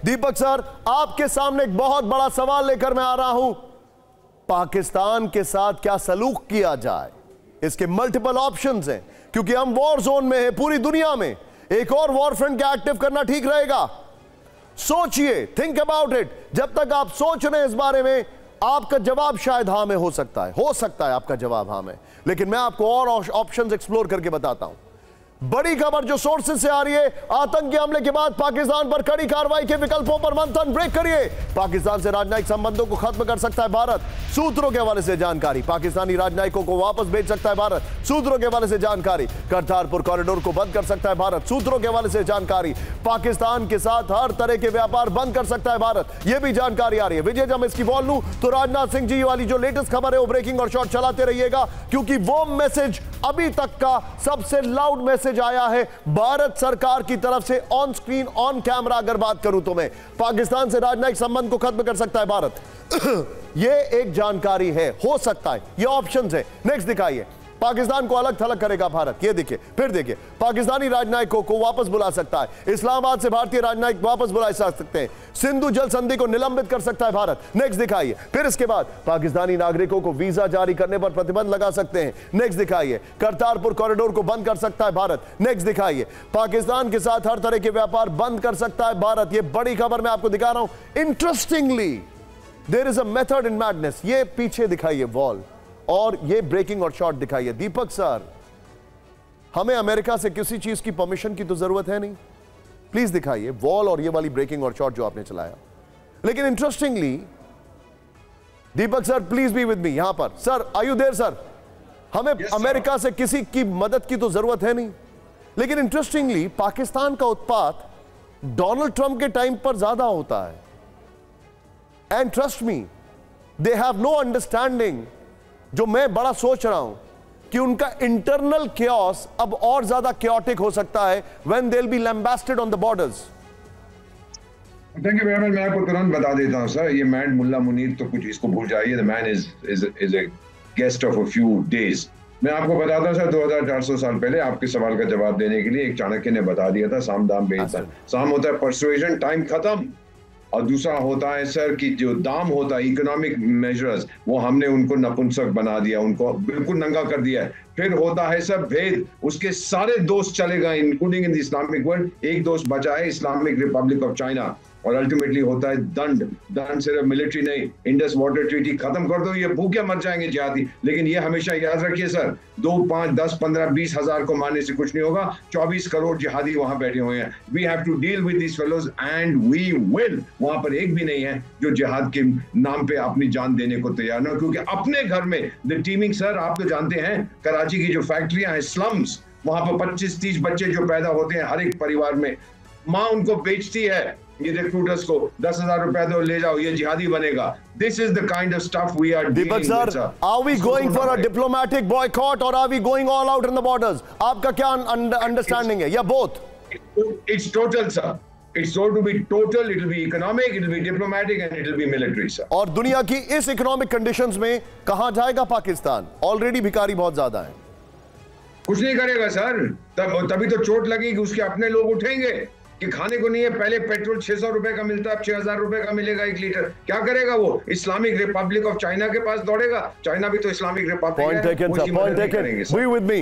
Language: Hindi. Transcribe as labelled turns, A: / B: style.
A: दीपक सर, आपके सामने एक बहुत बड़ा सवाल लेकर मैं आ रहा हूं। पाकिस्तान के साथ क्या सलूक किया जाए, इसके मल्टीपल ऑप्शंस हैं, क्योंकि हम वॉर जोन में हैं पूरी दुनिया में। एक और वॉर फ्रंट क्या एक्टिव करना ठीक रहेगा? सोचिए, थिंक अबाउट इट। जब तक आप सोच रहे हैं इस बारे में, आपका जवाब शायद हाँ में हो सकता है आपका जवाब हाँ में, लेकिन मैं आपको और ऑप्शंस एक्सप्लोर करके बताता हूं। बड़ी खबर जो सोर्सेज से आ रही है, आतंकी हमले के बाद पाकिस्तान पर कड़ी कार्रवाई के विकल्पों पर मंथन। ब्रेक करिए। पाकिस्तान से राजनयिक संबंधों को खत्म कर सकता है भारत, सूत्रों के हवाले से जानकारी। पाकिस्तानी राजनयिकों को वापस भेज सकता है भारत, सूत्रों के हवाले से जानकारी। करतारपुर कॉरिडोर को बंद कर सकता है भारत, सूत्रों के हवाले से जानकारी। पाकिस्तान के साथ हर तरह के व्यापार बंद कर सकता है भारत, यह भी जानकारी आ रही है। विजय, जब मैं इसकी बोल लूं तो राजनाथ सिंह जी वाली जो लेटेस्ट खबर है वो ब्रेकिंग और शॉर्ट चलाते रहिएगा, क्योंकि वो मैसेज अभी तक का सबसे लाउड मैसेज आया है भारत सरकार की तरफ से। ऑन स्क्रीन, ऑन कैमरा अगर बात करूं तो मैं, पाकिस्तान से राजनयिक संबंध को खत्म कर सकता है भारत। यह एक जानकारी है, हो सकता है, यह ऑप्शंस है। नेक्स्ट दिखाइए। पाकिस्तान को अलग थलग करेगा भारत, ये देखिए। फिर देखिए, पाकिस्तानी राजनयिकों को वापस बुला सकता है, इस्लामाबाद से भारतीय राजनयिक वापस बुला सकते हैं, सिंधु जल संधि को निलंबित कर सकता है भारत। नेक्स्ट दिखाइए। फिर इसके बाद पाकिस्तानी नागरिकों को वीजा जारी करने पर प्रतिबंध लगा सकते हैं। नेक्स्ट दिखाइए। करतारपुर कॉरिडोर को बंद कर सकता है भारत। नेक्स्ट दिखाइए। पाकिस्तान के साथ हर तरह के व्यापार बंद कर सकता है भारत। यह बड़ी खबर मैं आपको दिखा रहा हूं। Interestingly, there is a method in madness. ये पीछे दिखाइए वॉल, और ये ब्रेकिंग और शॉर्ट दिखाइए। दीपक सर, हमें अमेरिका से किसी चीज की परमिशन की तो जरूरत है नहीं। प्लीज दिखाइए वॉल और ये वाली ब्रेकिंग और शॉर्ट जो आपने चलाया। लेकिन interestingly, Deepak sir please be with me यहां पर। Sir, are you there sir? हमें अमेरिका से किसी की मदद की तो जरूरत है नहीं, लेकिन इंटरेस्टिंगली पाकिस्तान का उत्पात डोनाल्ड ट्रंप के टाइम पर ज्यादा होता है। And trust me, they have no understanding. जो मैं बड़ा सोच रहा हूं कि उनका इंटरनल chaos अब और ज्यादा chaotic हो सकता है when they'll be lambasted on the borders.
B: Thank you very much. मैं आपको तुरंत बता देता हूं सर, ये मैन मुल्ला मुनीर तो कुछ इसको भूल जाइए। The man is a guest of a few days. मैं आपको बताता हूं सर, 2400 साल पहले आपके सवाल का जवाब देने के लिए एक चाणक्य ने बता दिया था, साम दाम बेईमान। साम होता है परसुएजन, टाइम खत्म, और दूसरा होता है सर कि जो दाम होता है इकोनॉमिक मेजर्स, वो हमने उनको नपुंसक बना दिया, उनको बिल्कुल नंगा कर दिया है। फिर होता है सर भेद, उसके सारे दोस्त चले गए including in the Islamic world. एक दोस्त बचा है, इस्लामिक रिपब्लिक ऑफ चाइना। और अल्टीमेटली होता है दंड। दंड सिर्फ मिलिट्री नहीं, इंडस वाटर ट्रीटी खत्म कर दो, ये भूखे मर जाएंगे जिहादी। लेकिन ये हमेशा याद रखिए सर, 2, 5, 10, 15, 20 हजार को मारने से कुछ नहीं होगा। 24 करोड़ जिहादी वहां बैठे हुए हैं। We have to deal with this fellows and we will. वहां पर एक भी नहीं है जो जिहाद के नाम पे अपनी जान देने को तैयार ना, क्योंकि अपने घर में द टीमिंग सर, आप तो जानते हैं कराची की जो फैक्ट्रियां हैं, स्लम्स, वहां पर 25-30 बच्चे जो पैदा होते हैं हर एक परिवार में, माँ उनको बेचती है ये रिक्रूटर्स को, 10,000 रुपए दो, ले जाओ, ये जिहादी बनेगा। This is the kind of stuff we are dealing with,
A: sir. Are we going for a diplomatic boycott or are we going all out in the borders? आपका क्या understanding है, या both?
B: It's total, sir. It's going to be total. It will be economic, it will be diplomatic, and it will be military, sir.
A: और दुनिया की इस इकोनॉमिक कंडीशंस में कहां जाएगा पाकिस्तान? ऑलरेडी भिखारी बहुत ज्यादा है।
B: कुछ नहीं करेगा सर, तभी तो चोट लगेगी, उसके अपने लोग उठेंगे कि खाने को नहीं है। पहले पेट्रोल 600 रुपए का मिलता है, अब 6000 रुपए का मिलेगा 1 लीटर। क्या करेगा वो? इस्लामिक रिपब्लिक ऑफ चाइना के पास दौड़ेगा। चाइना भी तो इस्लामिक रिपब्लिक है।
A: Point taken, sir. Point taken. Be with me.